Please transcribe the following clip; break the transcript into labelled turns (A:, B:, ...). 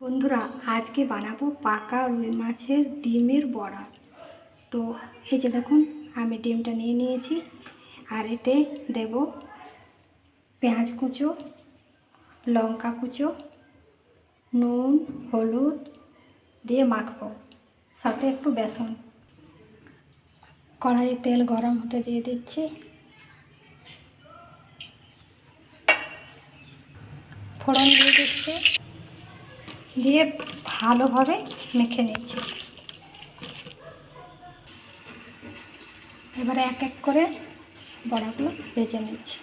A: বন্ধুরা, আজকে বানাবো পাকা রুই মাছের ডিমের বড়া। তো এই যে দেখুন, আমি ডিমটা নিয়ে নিয়েছি, আর এতে দেব পেঁয়াজ কুচো, লঙ্কা কুচো, নুন, হলুদ দিয়ে মাখবো, সাথে একটু বেসন। কড়াইয়ে তেল গরম হতে দিয়ে দিচ্ছি, ফোড়ন দিয়ে দিচ্ছি, দিয়ে ভালোভাবে মেখে নিচ্ছি। এবারে এক এক করে বড়াগুলো ভেজে নিচ্ছি।